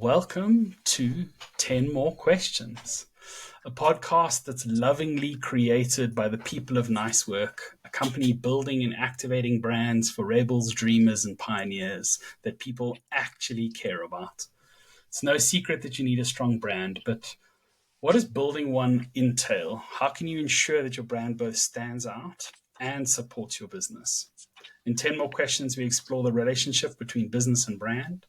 Welcome to 10 More Questions, a podcast that's lovingly created by the people of Nice Work, a company building and activating brands for rebels, dreamers, and pioneers that people actually care about. It's no secret that you need a strong brand, but what does building one entail? How can you ensure that your brand both stands out and supports your business? In 10 More Questions, we explore the relationship between business and brand,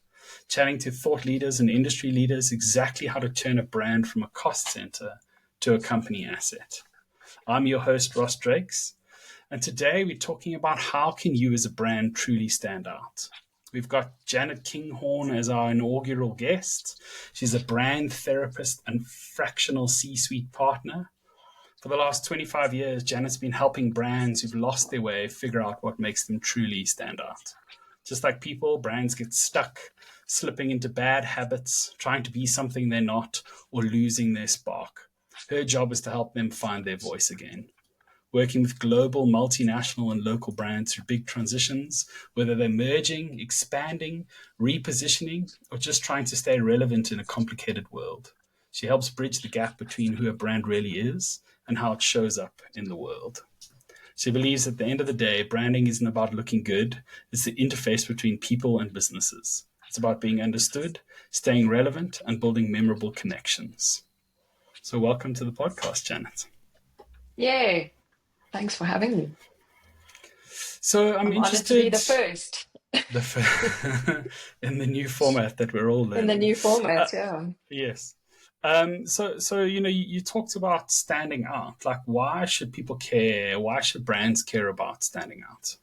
chatting to thought leaders and industry leaders exactly how to turn a brand from a cost center to a company asset. I'm your host, Ross Drakes, and today we're talking about how can you as a brand truly stand out. We've got Janet Kinghorn as our inaugural guest. She's a brand therapist and fractional C-suite partner. For the last 25 years, Janet's been helping brands who've lost their way figure out what makes them truly stand out. Just like people, brands get stuck, slipping into bad habits, trying to be something they're not, or losing their spark. Her job is to help them find their voice again. Working with global, multinational, and local brands through big transitions, whether they're merging, expanding, repositioning, or just trying to stay relevant in a complicated world. She helps bridge the gap between who a brand really is and how it shows up in the world. She believes at the end of the day, branding isn't about looking good. It's the interface between people and businesses. It's about being understood, staying relevant, and building memorable connections. So welcome to the podcast, Janet. Yay. Thanks for having me. So I'm I'm honored to be interested the first in the new format that we're all in the learning. new Uh, format. Yeah. yes. So you talked about standing out. Like, why should people care? Why should brands care about standing out?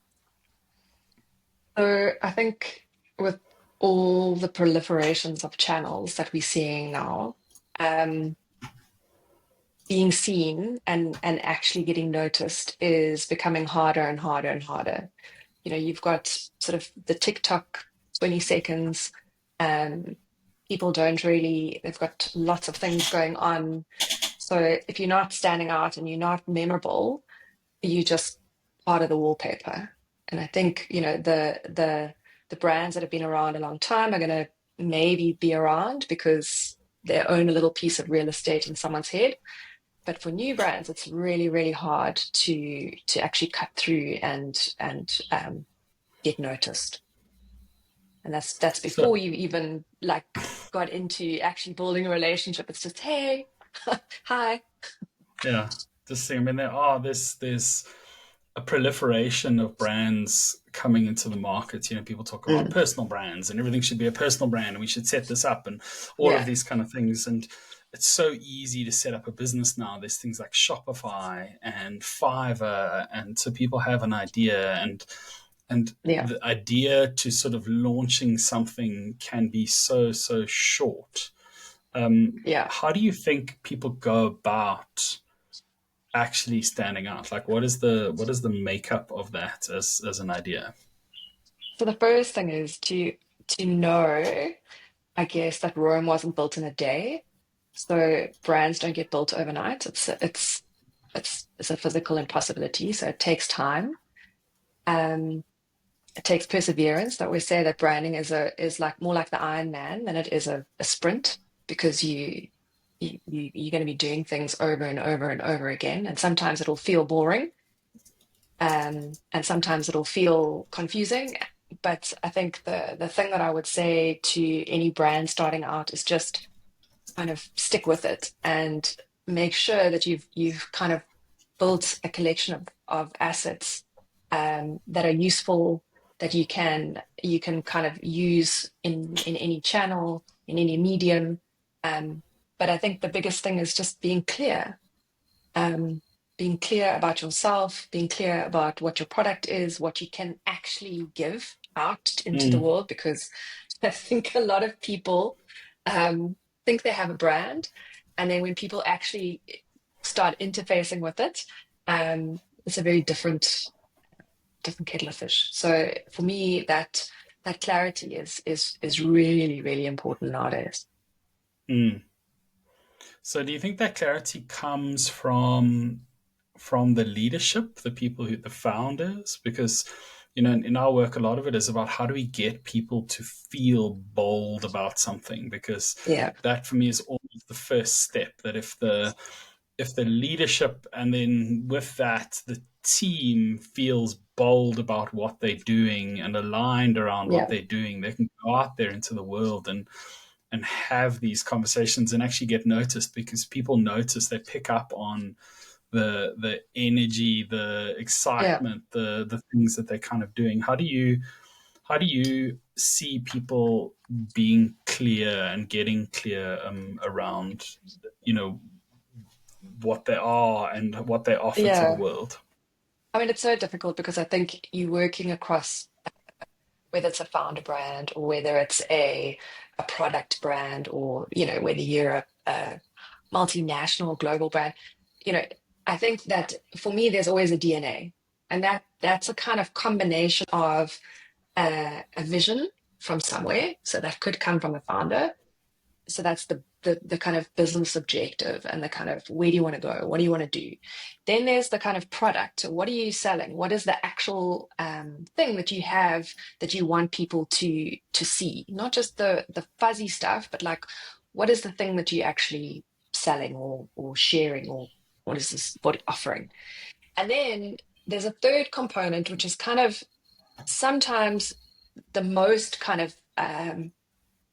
So I think with all the proliferations of channels that we're seeing now, um, being seen and actually getting noticed is becoming harder and harder and harder. You've got sort of the TikTok 20 seconds. Um, People don't really, they've got lots of things going on. So if you're not standing out and you're not memorable, you're just part of the wallpaper. And I think, the brands that have been around a long time are gonna maybe be around because they own a little piece of real estate in someone's head. But for new brands, it's really, really hard to actually cut through and get noticed. And that's So before you even like got into actually building a relationship. It's just, hey, hi. yeah, just I mean, there's a proliferation of brands coming into the market. People talk about Mm, personal brands and everything should be a personal brand and we should set this up and all of yeah, these kind of things. And it's so easy to set up a business now. There's things like Shopify and Fiverr, and so people have an idea and yeah, the idea to sort of launching something can be so short. yeah. How do you think people go about actually standing out? Like, what is the makeup of that as an idea? So the first thing is to know, I guess, that Rome wasn't built in a day. So brands don't get built overnight. It's a physical impossibility. So it takes time. Um, it takes perseverance. That we say that branding is like more like the Iron Man than it is a sprint because you're going to be doing things over and over and over again, and sometimes it'll feel boring, and sometimes it'll feel confusing. But I think the thing that I would say to any brand starting out is just kind of stick with it and make sure that you've kind of built a collection of assets that are useful that you can kind of use in any channel in any medium. But I think the biggest thing is just um, being clear about yourself, being clear about what your product is, what you can actually give out into the Mm, world, because I think a lot of people um, think they have a brand, and then when people actually start interfacing with it, it's a very different kettle of fish. So for me, that clarity is really, really important nowadays. mm. So, do you think that clarity comes from the leadership, the people who the founders? Because in our work, a lot of it is about how do we get people to feel bold about something, because Yeah, that for me is always the first step. That if the leadership, and then with that the team, feels bold about what they're doing and aligned around what yeah, they're doing, they can go out there into the world and have these conversations and actually get noticed, because people notice, they pick up on the energy, the yeah, excitement, the things that they're kind of doing. How do you see people being clear and getting clear around, you know, what they are and what they offer to the yeah. world? I mean, it's so difficult because I think you're working across, whether it's a founder brand or whether it's a product brand, or whether you're a multinational global brand. you know I think that for me there's always a DNA, and that's a kind of combination of a vision from somewhere, so that could come from a founder. So that's the kind of business objective, and the kind of, where do you want to go, what do you want to do. Then there's the kind of product. What are you selling? What is the actual thing that you have, that you want people to see, not just the fuzzy stuff, but like, what is the thing that you're actually selling, or sharing, or what offering. And then there's a third component, which is kind of sometimes the most kind of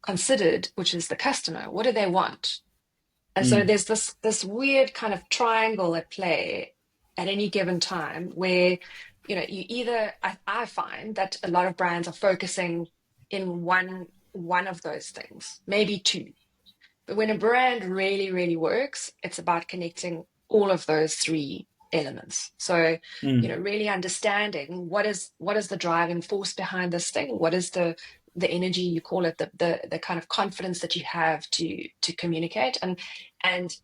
considered, which is the customer. What do they want? And so Mm, there's this weird kind of triangle at play at any given time, where you either, I find that a lot of brands are focusing in one of those things, maybe two. But when a brand really, really works, it's about connecting all of those three elements. So, mm, really understanding what is the driving force behind this thing. What is the energy, you call it, the kind of confidence that you have to communicate. And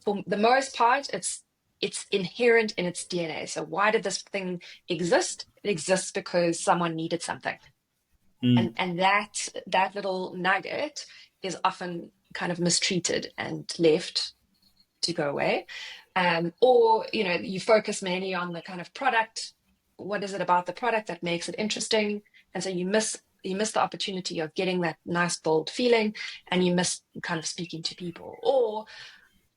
for the most part, it's inherent in its DNA. So why did this thing exist? It exists because someone needed something. and mm, and that little nugget is often kind of mistreated and left to go away. Or you focus mainly on the kind of product. What is it about the product that makes it interesting? And so you miss the opportunity of getting that nice bold feeling, and you miss kind of speaking to people. Or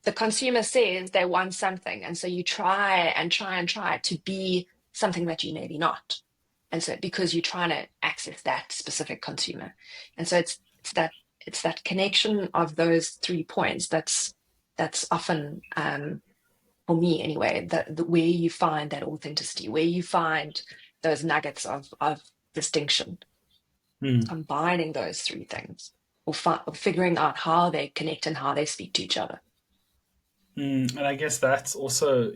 the consumer says they want something, and so you try and try and try to be something that you maybe not. And so, because you're trying to access that specific consumer. And so it's that connection of those 3 points that's often, for me anyway, the where you find that authenticity, where you find those nuggets of distinction, mm, combining those three things, or figuring out how they connect and how they speak to each other. And I guess that's also,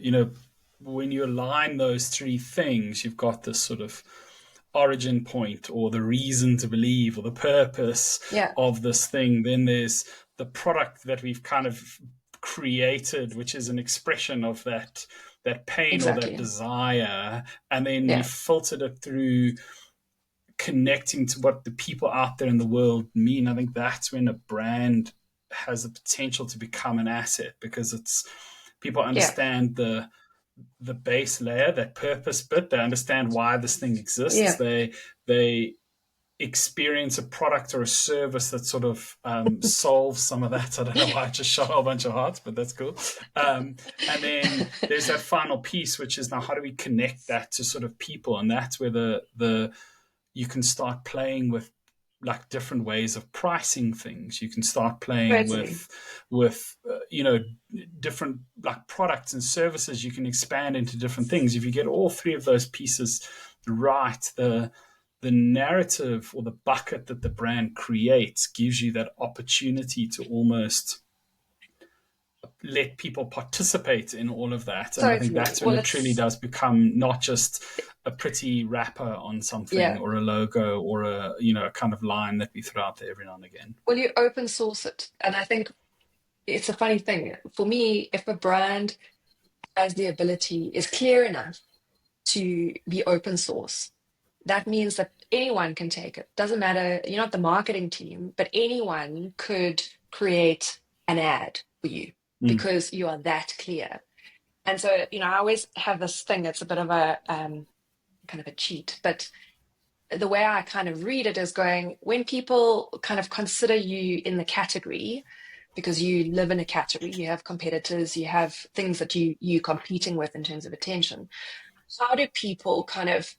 when you align those three things, you've got this sort of origin point, or the reason to believe, or the purpose Yeah, of this thing. Then there's the product that we've kind of created, which is an expression of that pain or that exactly. desire, and then we Yeah, filtered it through connecting to what the people out there in the world mean. I think that's when a brand has the potential to become an asset, because it's people yeah, understand the base layer, that purpose bit. They understand why this thing exists. yeah. They experience a product or a service that sort of solves some of that. I don't know why I just shot a whole bunch of hearts, but that's cool. And then there's that final piece, which is, now how do we connect that to sort of people? And that's where the you can start playing with like different ways of pricing things. You can start playing Totally. with different like products and services. You can expand into different things if you get all three of those pieces right. The narrative, or the bucket that the brand creates, gives you that opportunity to almost let people participate in all of that. And I think Totally. that's when Well, it truly does become not just a pretty wrapper on something, yeah. or a logo, or a kind of line that we throw out there every now and again. Well, you open source it. And I think it's a funny thing. For me, if a brand has the ability, is clear enough to be open source, that means that anyone can take it. Doesn't matter, you're not the marketing team, but anyone could create an ad for you, Mm, because you are that clear. And so, I always have this thing. It's a bit of a kind of a cheat, but the way I kind of read it is going, when people kind of consider you in the category, because you live in a category, you have competitors, you have things that you're competing with in terms of attention. How do people kind of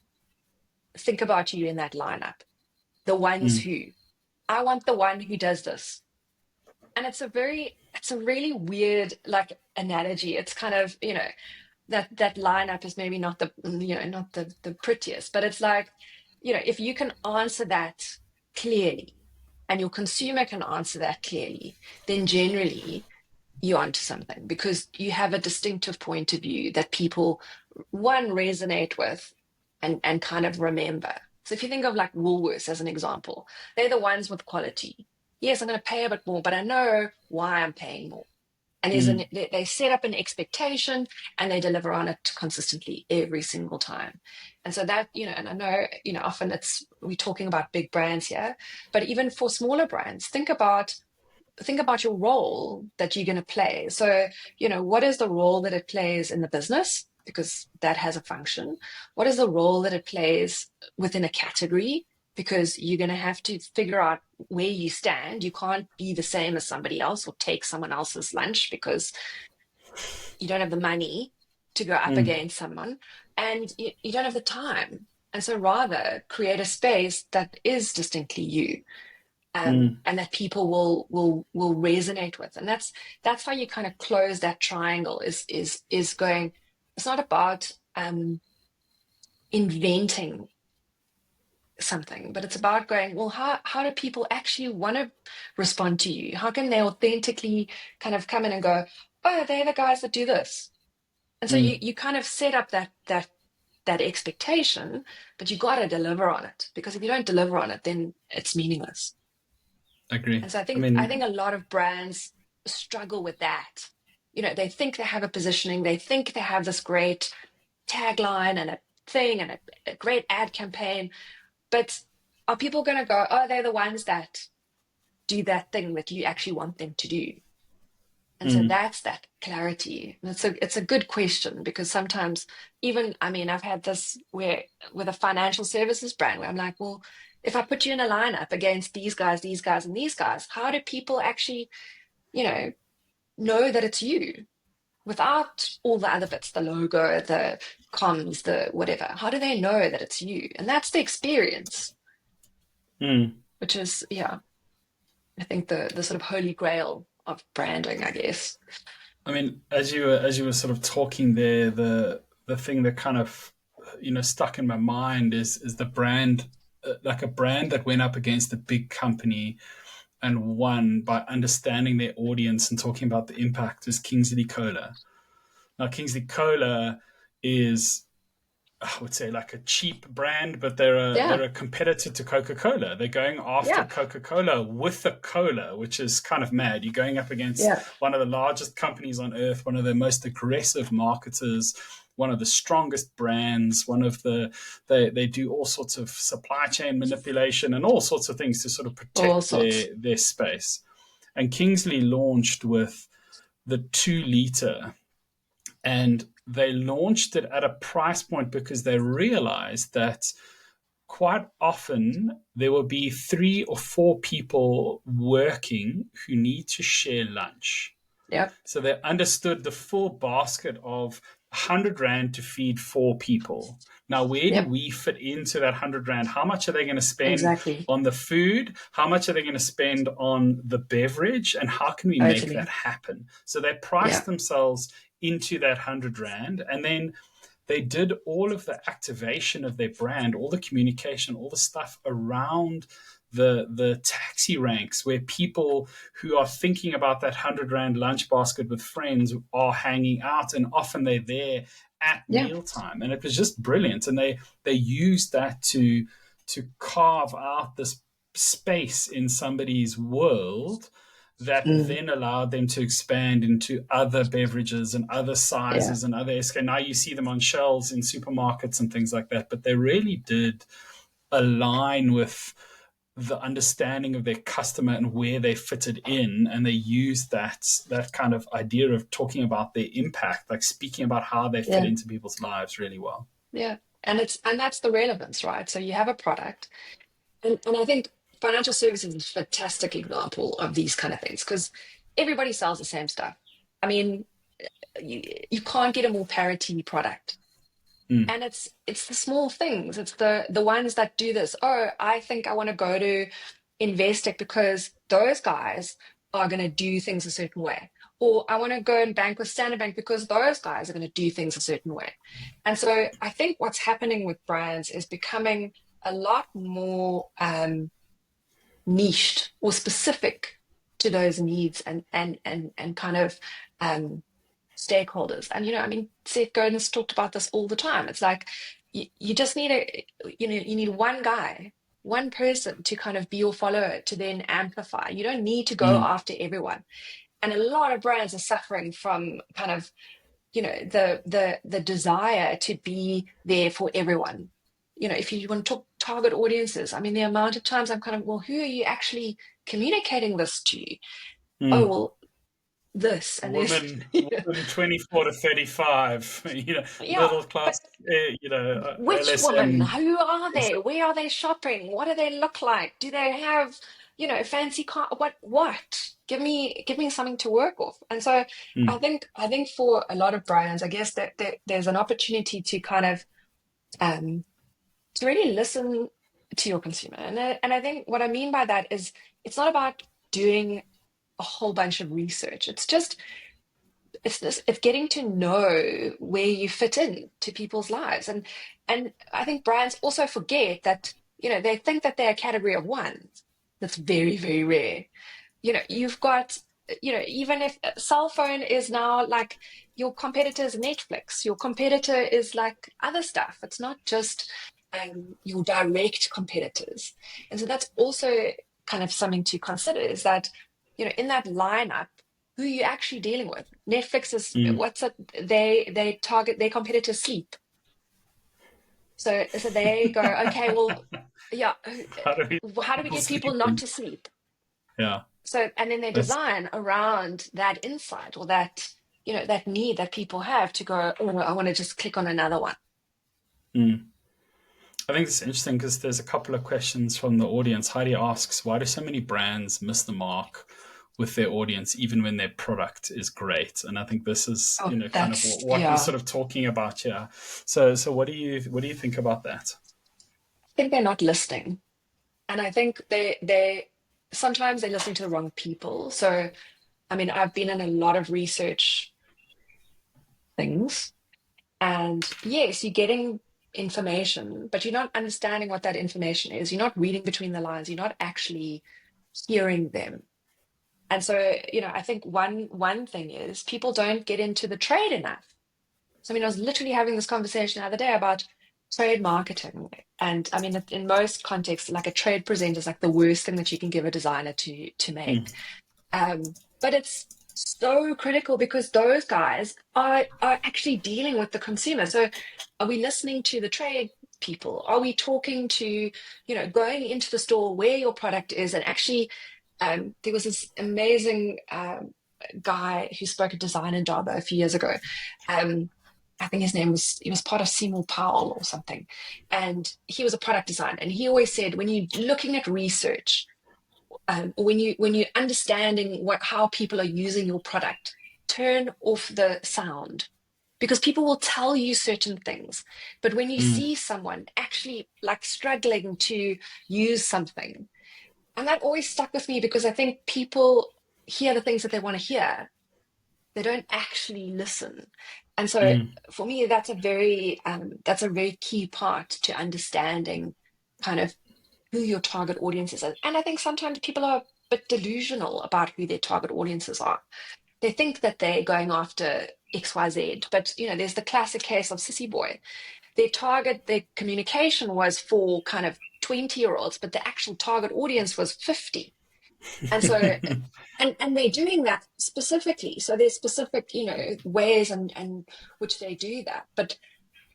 think about you in that lineup? The ones Mm. who, I want the one who does this. And it's a really weird like analogy. It's kind of, that lineup is maybe not not the prettiest, but it's like, if you can answer that clearly and your consumer can answer that clearly, then generally you're onto something because you have a distinctive point of view that people, one, resonate with and kind of remember. So if you think of like Woolworths as an example, they're the ones with quality. Yes, I'm going to pay a bit more, but I know why I'm paying more. And Mm. they set up an expectation and they deliver on it consistently every single time. And so that, and I know, often we're talking about big brands here, but even for smaller brands, think about your role that you're going to play. So, what is the role that it plays in the business? Because that has a function. What is the role that it plays within a category? Because you're going to have to figure out where you stand. You can't be the same as somebody else or take someone else's lunch because you don't have the money to go up Mm. against someone and you don't have the time. And so rather create a space that is distinctly you, Mm. and that people will resonate with, and that's how you kind of close that triangle. Is going. It's not about inventing something, but it's about going. Well, how do people actually want to respond to you? How can they authentically kind of come in and go, oh, they're the guys that do this, and so you Mm. you kind of set up that expectation, but you got to deliver on it because if you don't deliver on it, then it's meaningless. Agree. And so I I think I think mean, a lot of brands struggle with that. They think they have a positioning, they think they have this great tagline and a thing and a great ad campaign, but are people going to go, oh, they're the ones that do that thing that you actually want them to do? And so mm. that's that clarity. And it's a good question because sometimes even, I mean, I've had this where with a financial services brand where I'm like, well, if I put you in a lineup against these guys, and these guys, how do people actually, you know that it's you without all the other bits, the logo, the comms, the whatever? How do they know that it's you? And that's the experience, Mm. which is, yeah, I think the sort of holy grail of branding, I guess. I mean, as you were sort of talking there, the thing that kind of stuck in my mind is the brand, like a brand that went up against a big company and won by understanding their audience and talking about the impact is Kingsley Cola. Now, Kingsley Cola is, I would say, like a cheap brand, but they're Yeah, a competitor to Coca-Cola. They're going after yeah, Coca-Cola with the cola, which is kind of mad. You're going up against yeah, one of the largest companies on earth, one of the most aggressive marketers, one of the strongest brands, one of the they do all sorts of supply chain manipulation and all sorts of things to sort of all protect sorts. their space. And Kingsley launched with the 2 liter, and they launched it at a price point because they realized that quite often there will be 3 or 4 people working who need to share lunch. Yep, So they understood the full basket of 100 Rand to feed 4 people. Now, where do yep, we fit into that 100 Rand? How much are they going to spend exactly. on the food? How much are they going to spend on the beverage? And how can we make that Totally. happen? So they priced Yeah, themselves into that 100 Rand. And then they did all of the activation of their brand, all the communication, all the stuff around the taxi ranks where people who are thinking about that 100 Rand lunch basket with friends are hanging out, and often they're there at yeah, mealtime. And it was just brilliant. And they used that to carve out this space in somebody's world that mm, then allowed them to expand into other beverages and other yeah, sizes and other SK. Now you see them on shelves in supermarkets and things like that, but they really did align with the understanding of their customer and where they fitted in, and they used that kind of idea of talking about their impact, like speaking about how they fit yeah, into people's lives really well. yeah. And that's the relevance, right? So you have a product, and I think financial services is a fantastic example of these kind of things because everybody sells the same stuff. I mean, you, you can't get a more parity product. Mm, And it's the small things. It's the ones that do this. Oh, I think I want to go to Investec because those guys are going to do things a certain way. Or I want to go and bank with Standard Bank because those guys are going to do things a certain way. And so I think what's happening with brands is becoming a lot more niched or specific to those needs and kind of um, stakeholders. And I mean, Seth Godin's talked about this all the time. It's like you just need you need one guy, one person to kind of be your follower to then amplify. You don't need to go mm, after everyone. And a lot of brands are suffering from kind of the desire to be there for everyone. If you want to talk target audiences, I mean, the amount of times I'm kind of, well, who are you actually communicating this to? Oh, mm. well, this and this. Women 24 to 35, Yeah, middle but class, which woman? LSM. Who are they? Where are they shopping? What do they look like? Do they have, fancy car? What? Give me something to work off. And so Mm, I think for a lot of brands, I guess that there's an opportunity to kind of um to really listen to your consumer. And I think what I mean by that is it's not about doing a whole bunch of research. It's getting to know where you fit in to people's lives. And I think brands also forget that, they think that they're a category of one. That's very, very rare. You've got, even if a cell phone is now like your competitor's Netflix, your competitor is like other stuff. It's not just your direct competitors. And so that's also kind of something to consider is that, in that lineup, who you're actually dealing with. Netflix is mm. what's it? They target their competitors sleep. So they go, okay, well, yeah, How do we how do we people get people not sleeping? to sleep? Yeah, So, and then they that's. design around that insight or that, that need that people have to go, oh, no, I want to just click on another one. Mm. I think it's interesting because there's a couple of questions from the audience. Heidi asks, why do so many brands miss the mark with their audience, even when their product is great? And I think this is, Oh, kind of that's, what we're yeah. sort of talking about here. So what do you think about that? I think they're not listening. And I think they sometimes they're listening to the wrong people. So, I mean, I've been in a lot of research things. And yes, you're getting information, but you're not understanding what that information is. You're not reading between the lines. You're not actually hearing them. And so, I think one thing is people don't get into the trade enough. So, I mean, I was literally having this conversation the other day about trade marketing. And I mean, in most contexts, like a trade presenter is like the worst thing that you can give a designer to make. Mm, But it's so critical because those guys are actually dealing with the consumer. So are we listening to the trade people? Are we talking to, going into the store where your product is and actually there was this amazing guy who spoke at Design and Java a few years ago. Um, I think his name was, he was part of Seymour Powell or something. And he was a product designer. And he always said, when you're looking at research, when you're understanding how people are using your product, turn off the sound because people will tell you certain things. But when you mm, see someone actually like struggling to use something, and that always stuck with me because I think people hear the things that they want to hear. They don't actually listen. And so mm, for me, that's a very key part to understanding kind of who your target audience is. And I think sometimes people are a bit delusional about who their target audiences are. They think that they're going after XYZ, but there's the classic case of Sissy Boy. Their communication was for kind of 20-year-olds, but the actual target audience was 50. And so and they're doing that specifically. So there's specific, ways and which they do that. But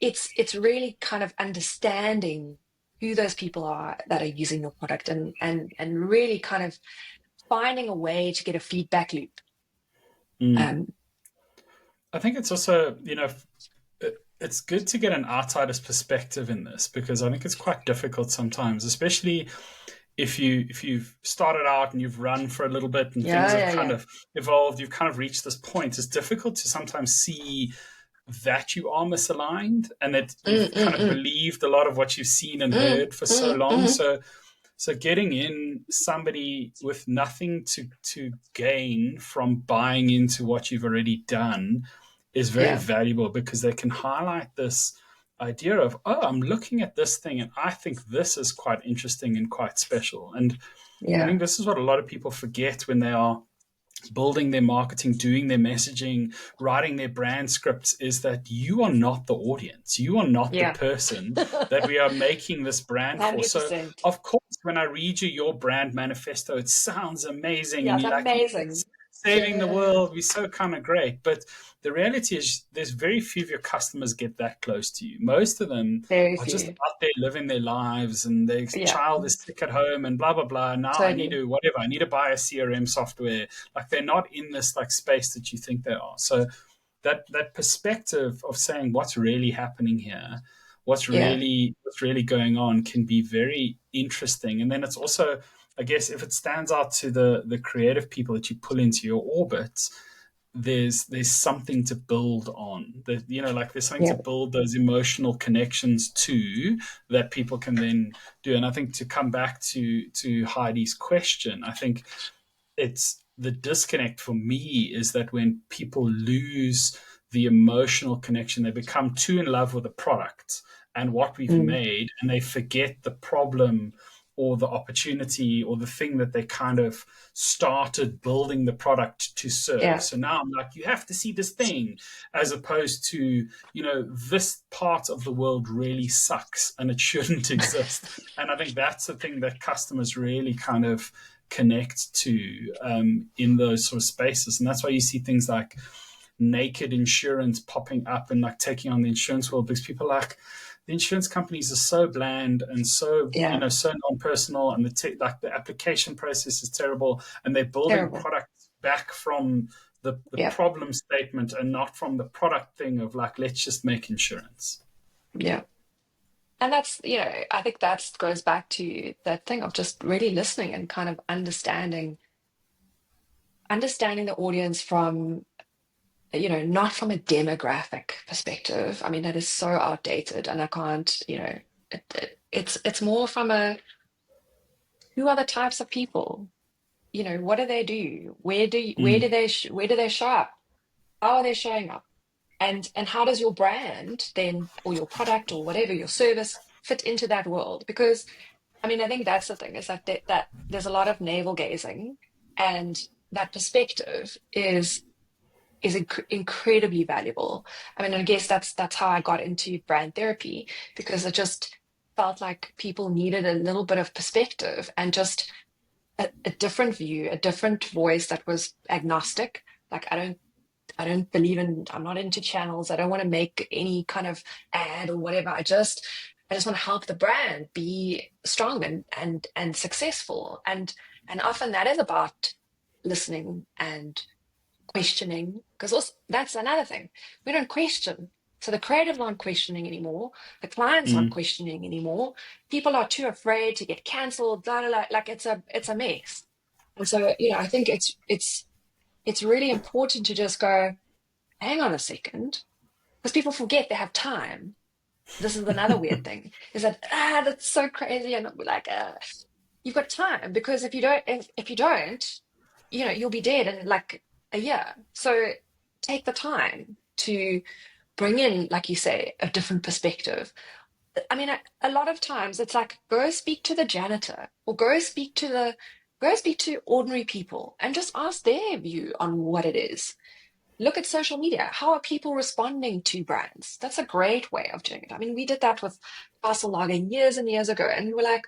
it's really kind of understanding who those people are that are using your product and really kind of finding a way to get a feedback loop. mm. Um, I think it's also, it's good to get an outsider's perspective in this because I think it's quite difficult sometimes, especially if you've started out and you've run for a little bit and things Yeah, have yeah, kind yeah. of evolved, you've kind of reached this point. It's difficult to sometimes see that you are misaligned and that Mm, you've mm, kind of mm, believed a lot of what you've seen and mm, heard for so mm, long. mm. So getting in somebody with nothing to gain from buying into what you've already done is very Yeah, valuable because they can highlight this idea of, oh, I'm looking at this thing and I think this is quite interesting and quite special. And I yeah, think this is what a lot of people forget when they are building their marketing, doing their messaging, writing their brand scripts is that you are not the audience. You are not the yeah. person that we are making this brand for. So, 100%. of course, when I read you your brand manifesto, it sounds amazing. Yeah, And it's you're like, amazing. yes, saving the Yeah, world, we're so kind of great. But the reality is, there's very few of your customers get that close to you. Most of them very are just few. out there living their lives and their Yeah, child is sick at home and blah, blah, blah. Now I need totally. to, whatever, I need to buy a CRM software. Like they're not in this like space that you think they are. So that perspective of saying what's really happening here, Yeah, what's really going on can be very interesting. And then it's also, I guess, if it stands out to the creative people that you pull into your orbit, there's something to build on. That like there's something to yeah. build those emotional connections to that people can then do. And I think to come back to Heidi's question, I think it's the disconnect for me is that when people lose the emotional connection, they become too in love with the product and what we've Mm, made, and they forget the problem or the opportunity or the thing that they kind of started building the product to serve. yeah, So now I'm like, you have to see this thing, as opposed to, this part of the world really sucks and it shouldn't exist. And I think that's the thing that customers really kind of connect to in those sort of spaces. And that's why you see things like naked insurance popping up and like taking on the insurance world because people are like, the insurance companies are so bland and so yeah. so non-personal, and like the application process is terrible, and they're building Terrible. products back from the Yeah, problem statement and not from the product thing of like, let's just make insurance. yeah. And that's, I think that goes back to that thing of just really listening and kind of understanding the audience from, not from a demographic perspective. I mean, that is so outdated and I can't, it's more from a who are the types of people? What do they do? Mm, Where do they show up? How are they showing up? And how does your brand then, or your product or whatever, your service fit into that world? Because I mean, I think that's the thing is that there's a lot of navel gazing, and that perspective is incredibly valuable. I mean, I guess that's how I got into brand therapy because it just felt like people needed a little bit of perspective and just a different view, a different voice that was agnostic. Like I don't believe in, I'm not into channels. I don't want to make any kind of ad or whatever. I just want to help the brand be strong and successful. And often that is about listening and questioning, because also that's another thing. We don't question. So the creatives aren't questioning anymore. The clients aren't mm, questioning anymore. People are too afraid to get cancelled, blah, blah, blah. Like it's a mess. And so, I think it's really important to just go, hang on a second, because people forget they have time. This is another weird thing is that, that's so crazy. And we're like, you've got time because if you don't, you'll be dead in like a year. So take the time to bring in, like you say, a different perspective. I mean, a lot of times it's like, go speak to the janitor or go speak to ordinary people and just ask their view on what it is. Look at social media. How are people responding to brands? That's a great way of doing it. I mean, we did that with Castle Lager years and years ago, and we were like,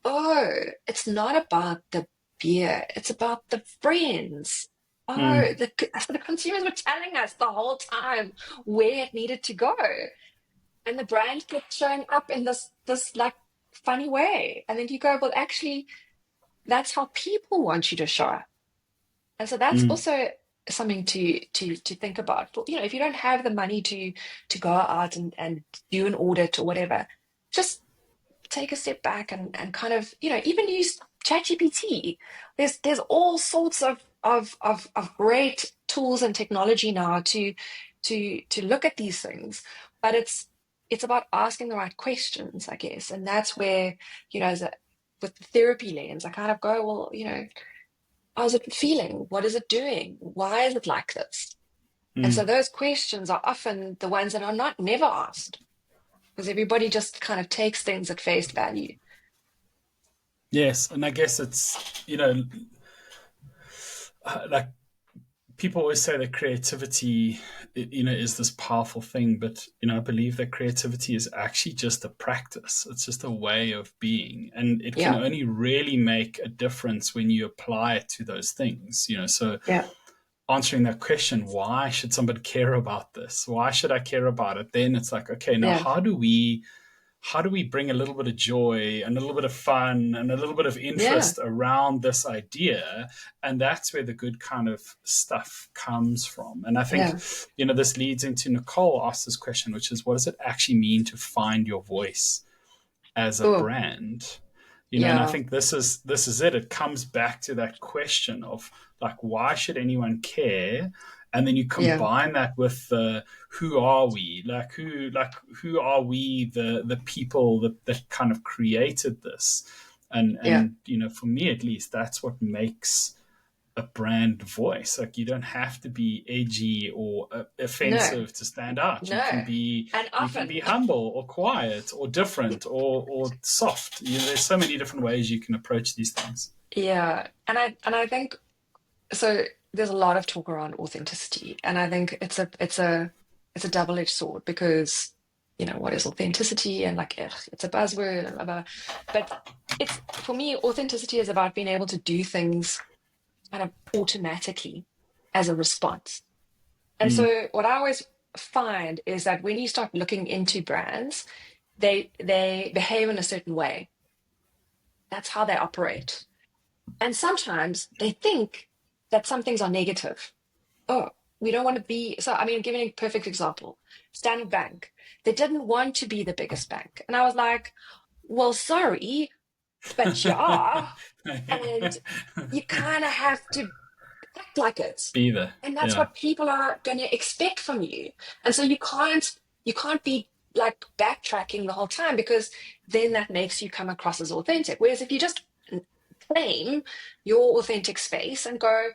oh, it's not about the beer, it's about the friends. Oh, mm, the consumers were telling us the whole time where it needed to go. And the brand kept showing up in this like funny way. And then you go, well, actually, that's how people want you to show up. And so that's mm. also something to think about. For, if you don't have the money to go out and do an audit or whatever, just take a step back and kind of, even use ChatGPT. There's all sorts of great tools and technology now to look at these things, but it's about asking the right questions, I guess. And that's where, with the therapy lens, I kind of go, well, how's it feeling? What is it doing? Why is it like this? And so Mm. those questions are often the ones that are not never asked, because everybody just kind of takes things at face value. Yes, and I guess it's, like people always say that creativity, is this powerful thing, but I believe that creativity is actually just a practice. It's just a way of being, and it can Yeah, only really make a difference when you apply it to those things. So yeah, answering that question, why should somebody care about this? Why should I care about it? Then it's like, okay, now yeah, how do we bring a little bit of joy and a little bit of fun and a little bit of yeah, interest around this idea? And that's where the good kind of stuff comes from. And I think, yeah. this leads into Nicole asked this question, which is, what does it actually mean to find your voice as a Oh, brand? And I yeah, think this is it. It comes back to that question of, like, why should anyone care? And then you yeah, combine that with the, who are we? Who are we, the people that kind of created this? And yeah. for me at least, that's what makes a brand voice. Like, you don't have to be edgy or No, offensive to stand out. You can no. be And you can often, be humble or quiet or different or soft. There's so many different ways you can approach these things. yeah. And I think so. There's a lot of talk around authenticity, and I think it's a double-edged sword, because what is authenticity, and like it's a buzzword and blah, blah. But it's, for me, authenticity is about being able to do things kind of automatically as a response. And Mm, so what I always find is that when you start looking into brands, they behave in a certain way. That's how they operate. And sometimes they think that some things are negative. Oh, we don't want to be. So, I mean, giving a perfect example, Standard Bank, they didn't want to be the biggest bank. And I was like, well, sorry, but you are. And you kind of have to act like it. be there. And that's Yeah. what people are going to expect from you. And so you can't be like backtracking the whole time, because then that makes you come across as authentic. Whereas if you just claim your authentic space and go,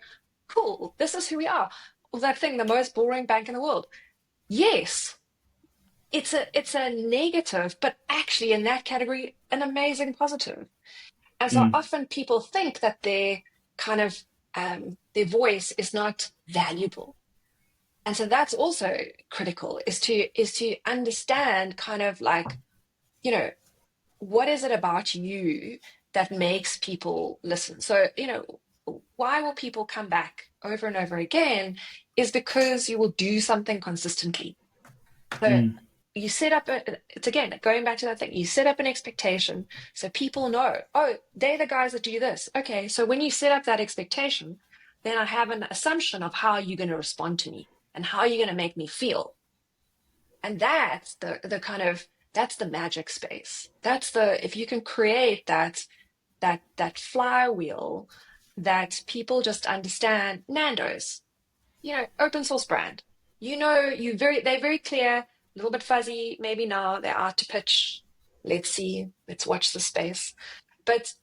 cool, this is who we are. Well, that thing, the most boring bank in the world. Yes, it's a negative, but actually in that category, an amazing positive. And so Mm, often people think that their kind of their voice is not valuable. And so that's also critical, is to understand kind of like, you know, what is it about you that makes people listen? So, why will people come back over and over again is because you will do something consistently. So mm, you set up it's again going back to that thing. You set up an expectation so people know, oh, they're the guys that do this. Okay, so when you set up that expectation, then I have an assumption of how you're going to respond to me and how you're going to make me feel. And that's the kind of, that's the magic space. That's the, if you can create that flywheel, that people just understand. Nando's, open source brand. They're very clear, a little bit fuzzy, maybe now they're out to pitch. Let's see, let's watch the space. But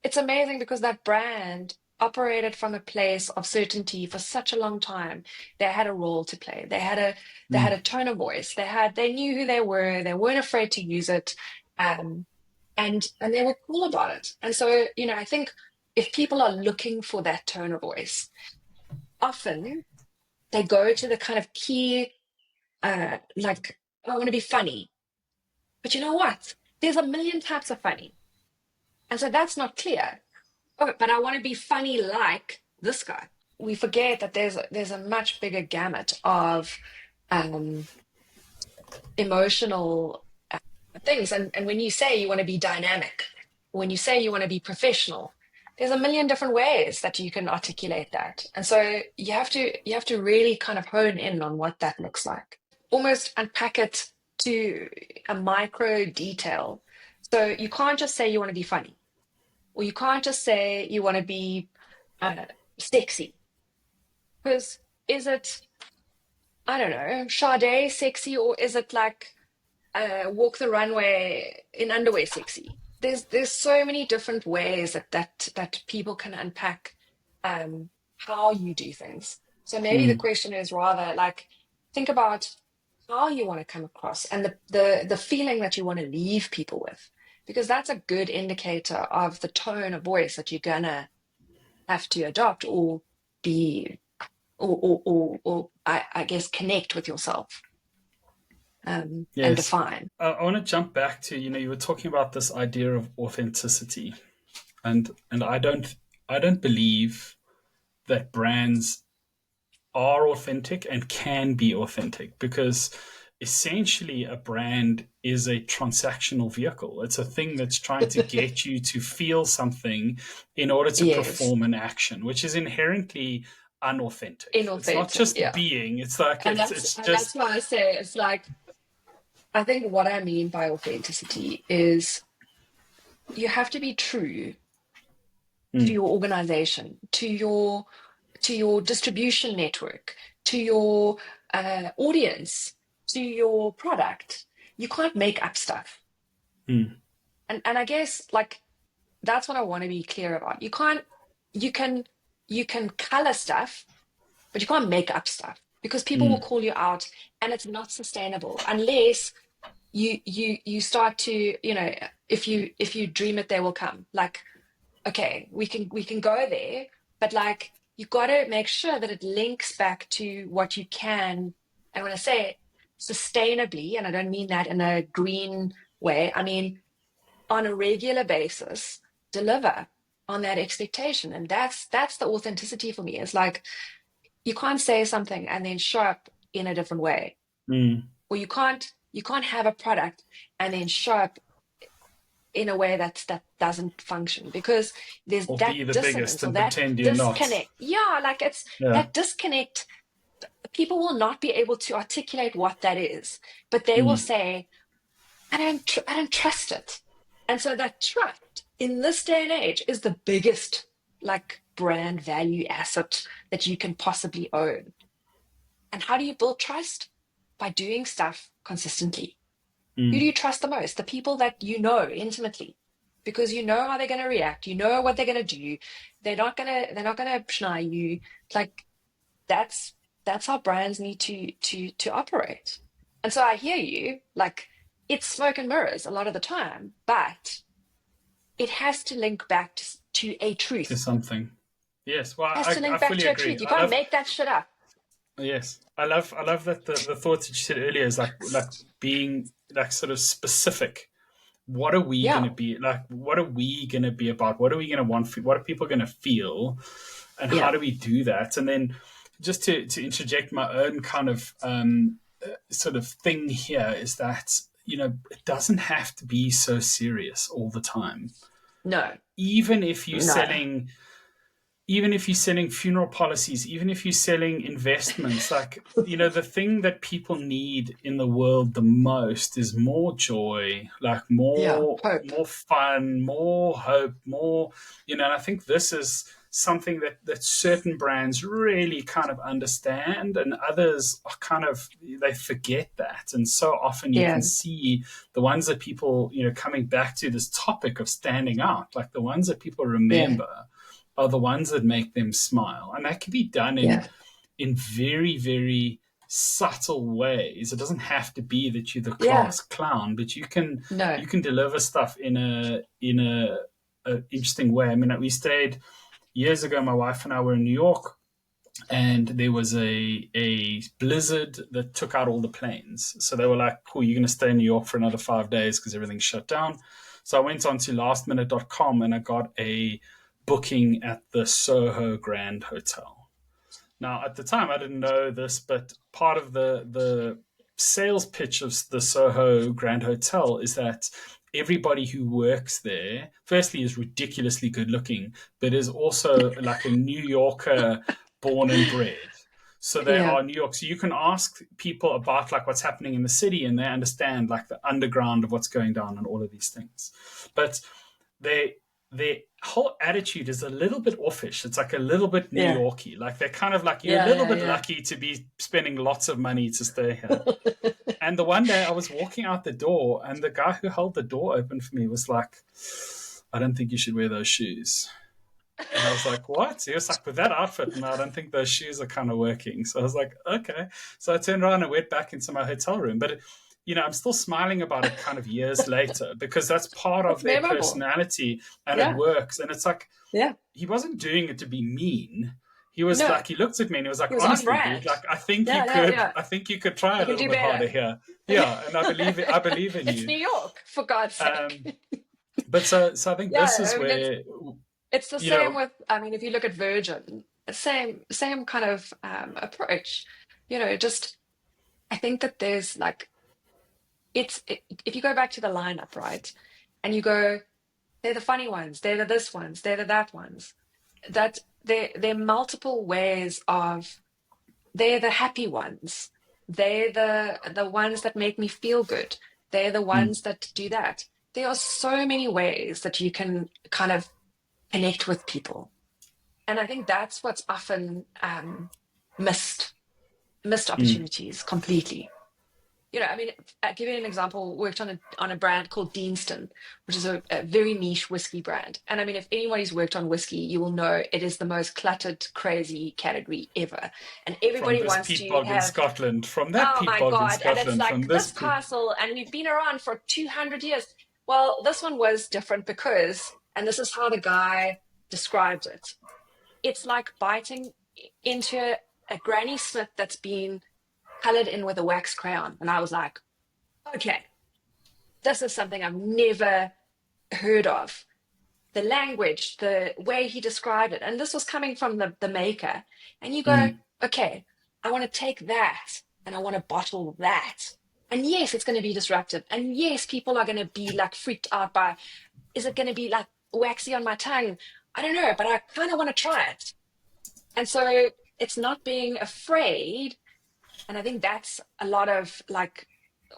it's amazing because that brand operated from a place of certainty for such a long time. They had a role to play. They had a mm, tone of voice. They knew who they were. They weren't afraid to use it. Um, and they were cool about it. And so, I think if people are looking for that tone of voice, often they go to the kind of key, like, "Oh, I want to be funny." But you know what? There's a million types of funny. And so that's not clear. Oh, but I want to be funny like this guy. We forget that there's a much bigger gamut of um, emotional things. And when you say you want to be dynamic, when you say you want to be professional, there's a million different ways that you can articulate that. And so you have to really kind of hone in on what that looks like. Almost unpack it to a micro detail. So you can't just say you want to be funny, or you can't just say you want to be uh, sexy. Because is it, I don't know, Sade sexy, or is it like walk the runway in underwear sexy? There's so many different ways that people can unpack how you do things. So maybe the Mm. question is rather like think about how you want to come across and the feeling that you want to leave people with, because that's a good indicator of the tone of voice that you're gonna have to adopt or be or I guess connect with yourself and Yes. define. I want to jump back to, you were talking about this idea of authenticity, and I don't believe that brands are authentic and can be authentic, because essentially a brand is a transactional vehicle. It's a thing that's trying to get you to feel something in order to Yes, perform an action, which is inherently unauthentic. It's not inauthentic. just Yeah, being, it's like and it's that's it's and that's just why I say it's like I think what I mean by authenticity is you have to be true to mm, your organization, to your distribution network, to your audience, to your product. You can't make up stuff. mm, And I guess like that's what I want to be clear about. You can you can color stuff, but you can't make up stuff because people will mm, call you out and it's not sustainable unless you start to, if you dream it, they will come. Like, okay, we can go there, but like you got to make sure that it links back to what you can. And when I say sustainably, and I don't mean that in a green way, I mean on a regular basis deliver on that expectation. And that's the authenticity for me. It's like you can't say something and then show up in a different way, mm. or you can't have a product and then show up in a way that doesn't function, because there's Or that be the biggest dissonance or and that pretend you're not. disconnect. Yeah, like it's Yeah. that disconnect. People will not be able to articulate what that is, but they will Mm, say, I don't trust it. And so that trust in this day and age is the biggest like brand value asset that you can possibly own. And how do you build trust? By doing stuff consistently. Who do mm. you trust the most? The people that you know intimately, because you know how they're going to react. You know what they're going to do. They're not going to pshnai you. Like that's that's how brands need to operate. And so I hear you. Like it's smoke and mirrors a lot of the time, but it has to link back to a To truth. something. Yes. Well, It has to I link back fully to a agree. truth. You I can't love. make that shit up. Yes, I love that the thoughts that you said earlier is like being like sort of specific. What are we going Yeah, to be like? What are we going to be about? What are we going to want? What are people going to feel? And how yeah, do we do that? And then just to interject my own kind of sort of thing here is that it doesn't have to be so serious all the time. no, Even if you're no, selling even if you're selling funeral policies, even if you're selling investments, like, the thing that people need in the world the most is more joy, like yeah, more, hope, more fun, more hope, more, and I think this is something that certain brands really kind of understand, and others are kind of, they forget that. And so often you yeah, can see the ones that people, coming back to this topic of standing out, like the ones that people yeah, remember are the ones that make them smile. And that can be done in yeah, very, very subtle ways. It doesn't have to be that you're the yeah. class clown, but you can No, you can deliver stuff in a interesting way. I mean, we stayed years ago. My wife and I were in New York, and there was a blizzard that took out all the planes. So they were like, "Cool, you're going to stay in New York for another 5 days because everything's shut down." So I went on to lastminute.com and I got a booking at the Soho Grand Hotel. Now, at the time, I didn't know this, but part of the sales pitch of the Soho Grand Hotel is that everybody who works there, firstly, is ridiculously good looking, but is also like a New Yorker born and bred. So they Yeah. are New York. So you can ask people about like what's happening in the city, and they understand like the underground of what's going down and all of these things. But they their whole attitude is a little bit offish. It's like a little bit New Yeah. Yorky. Like they're kind of like, you're a Yeah. little Yeah. bit Yeah. lucky to be spending lots of money to stay here. And the one day I was walking out the door, and the guy who held the door open for me was like, I don't think you should wear those shoes. And I was like, what? He was like, with that outfit, no, I don't think those shoes are kind of working. So I was like, okay. So I turned around and went back into my hotel room. But, I'm still smiling about it kind of years later, because that's part of It's their memorable. personality, and it Yeah. works. And it's like, Yeah. he wasn't doing it to be mean. He was No, like, he looked at me and he was he like, was on honestly, dude, brand. like, I think you Yeah. Yeah. could, Yeah. I think you could try You a can little do bit harder better. here. Yeah. And I believe in It's you. New York, for God's Um, sake. but so I think this Yeah. is I mean, where, it's the you same know, with. I mean, if you look at Virgin, same kind of approach. Just I think that there's like if you go back to the lineup, right, and you go, they're the funny ones, they're the this ones, they're the that ones. That they're multiple ways of. They're the happy ones. They're the ones that make me feel good. They're the mm, ones that do that. There are so many ways that you can kind of connect with people, and I think that's what's often missed missed mm, opportunities completely. I mean, I'll give you an example. Worked on a brand called Deanston, which is a very niche whiskey brand. And I mean, if anybody's worked on whiskey, you will know it is the most cluttered, crazy category ever. And from everybody this wants peat to bog in have, Scotland, from that oh peat my bog in God, and it's Scotland, from like this this peat. castle, and we've been around for 200 years. Well, this one was different because, and this is how the guy describes it, it's like biting into a granny smith that's been colored in with a wax crayon. And I was like, okay, this is something I've never heard of. The language, the way he described it, and this was coming from the maker. And you go, Mm, okay, I want to take that and I want to bottle that. And yes, it's going to be disruptive. And yes, people are going to be like freaked out by, is it going to be like waxy on my tongue? I don't know, but I kind of want to try it. And so it's not being afraid. And I think that's a lot of like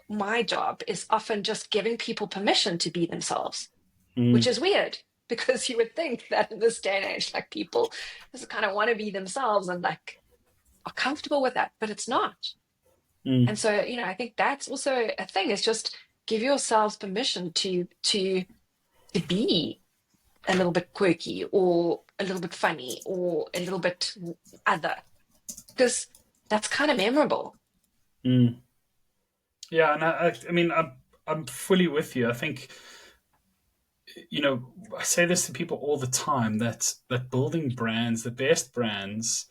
my job is often just giving people permission to be themselves, which mm, is weird because you would think that in this day and age, like people just kind of want to be themselves and like are comfortable with that, but it's not. mm. And so, I think that's also a thing is just give yourselves permission to be a little bit quirky or a little bit funny or a little bit other because that's kind of memorable. Mm. Yeah, and I mean, I'm fully with you. I think, I say this to people all the time, that building brands, the best brands,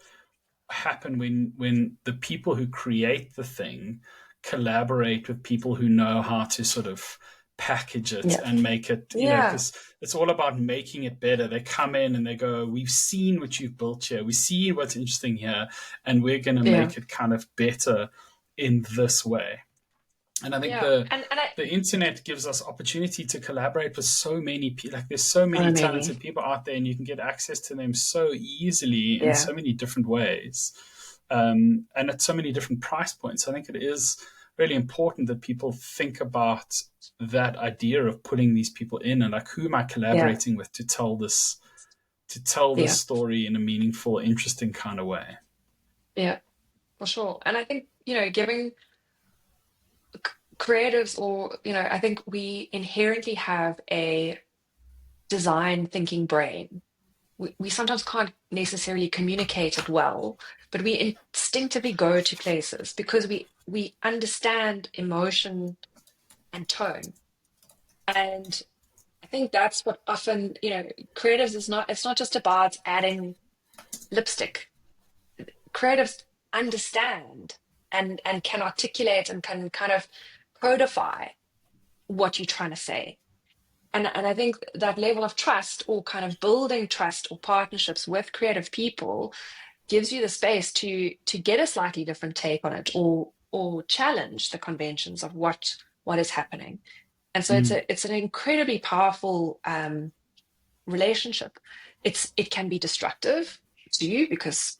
happen when the people who create the thing collaborate with people who know how to sort of package it Yeah. and make it, Yeah. because it's all about making it better. They come in and they go, we've seen what you've built here, we see what's interesting here, and we're going to Yeah. make it kind of better in this way. And I think Yeah. And I, the internet gives us opportunity to collaborate with so many people. Like, there's so so many many. talented people out there, and you can get access to them so easily in Yeah. so many different ways, and at so many different price points. I think it is really important that people think about that idea of putting these people in, and like, who am I Yeah. collaborating with to tell this Yeah. story in a meaningful, interesting kind of way. Yeah. For sure. And I think, giving creatives or, I think we inherently have a design thinking brain. We sometimes can't necessarily communicate it well, but we instinctively go to places because we understand emotion and tone. And I think that's what often, creatives is not, it's not just about adding lipstick. Creatives understand and can articulate and can kind of codify what you're trying to say. And I think that level of trust or kind of building trust or partnerships with creative people gives you the space to get a slightly different take on it or challenge the conventions of what is happening. And so Mm. it's an incredibly powerful relationship. It can be destructive to you because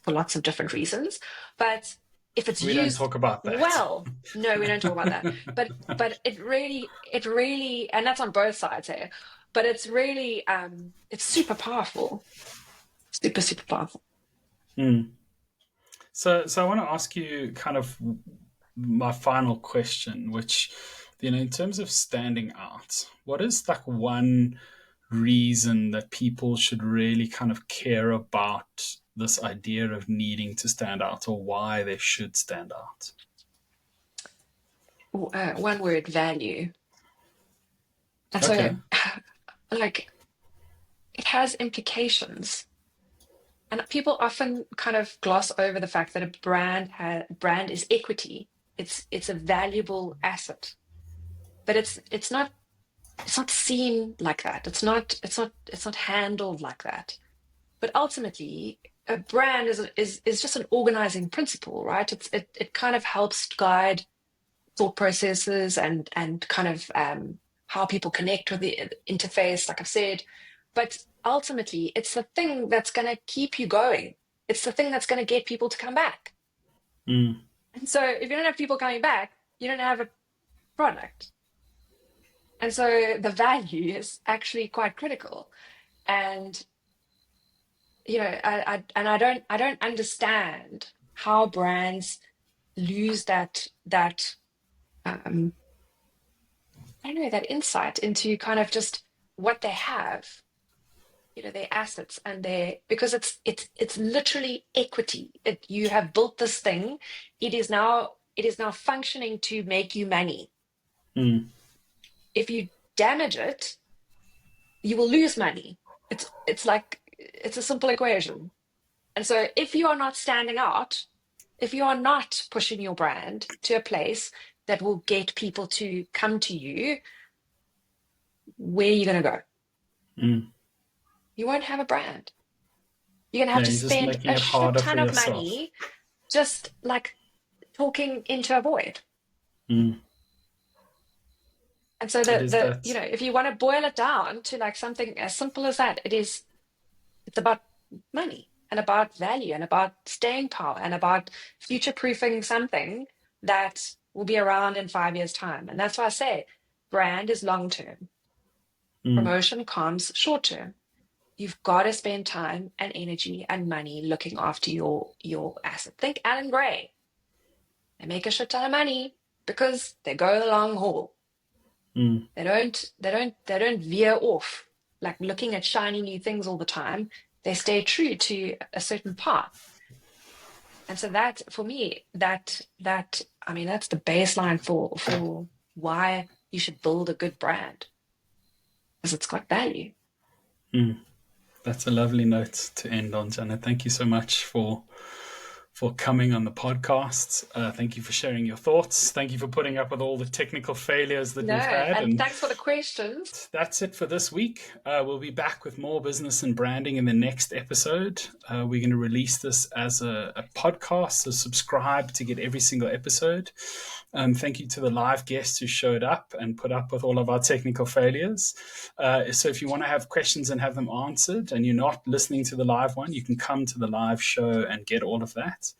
for lots of different reasons, but if it's We don't used talk about that. well, no, we don't talk about that. But it really, and that's on both sides here. But it's really it's super powerful, super powerful. Mm. So I want to ask you kind of my final question, which, in terms of standing out, what is like one reason that people should really kind of care about this idea of needing to stand out, or why they should stand out? One word, value. And so, Okay. like, it has implications. And people often kind of gloss over the fact that a brand is equity. It's a valuable asset, but it's not seen like that. It's not handled like that. But ultimately, a brand is just an organizing principle, right? It kind of helps guide thought processes and kind of how people connect with the interface, like I've said. But ultimately, it's the thing that's going to keep you going. It's the thing that's going to get people to come back. Mm. And so, if you don't have people coming back, you don't have a product. And so, the value is actually quite critical. And I don't understand how brands lose that um, I don't know, that insight into kind of just what they have, their assets and their, because it's literally equity. You have built this thing. It is now functioning to make you money. Mm. If you damage it, you will lose money. It's a simple equation. And so if you are not standing out, if you are not pushing your brand to a place that will get people to come to you, where are you going to go? Mm. You won't have a brand. You're going to have Yeah, to you're just spend making a it shit harder for ton of yourself. money just like talking into a void. Mm. And so It is that. if you want to boil it down to like something as simple as that, it's about money and about value and about staying power and about future proofing something that will be around in 5 years' time. And that's why I say brand is long term, Mm. promotion comes short term. You've got to spend time and energy and money looking after your asset. Think Alan Gray. They make a shit ton of money because they go the long haul. Mm. They don't veer off like looking at shiny new things all the time. They stay true to a certain path. And so that for me, that I mean that's the baseline for why you should build a good brand because it's got value. Mm. That's a lovely note to end on, Janet. Thank you so much for coming on the podcast. Thank you for sharing your thoughts. Thank you for putting up with all the technical failures that No, we've had. and And thanks for the questions. that's it for this week. We'll be back with more business and branding in the next episode. We're going to release this as a podcast, so subscribe to get every single episode. Thank you to the live guests who showed up and put up with all of our technical failures. So if you want to have questions and have them answered and you're not listening to the live one, you can come to the live show and get all of that.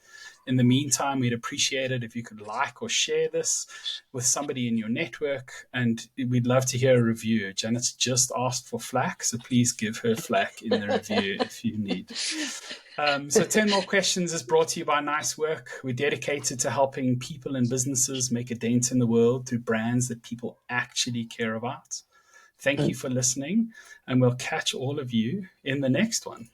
In the meantime, we'd appreciate it if you could like or share this with somebody in your network, and we'd love to hear a review. Janet's just asked for flack, so please give her flack in the review if you need. So 10 More Questions is brought to you by Nice Work. We're dedicated to helping people and businesses make a dent in the world through brands that people actually care about. Thank you for listening, and we'll catch all of you in the next one.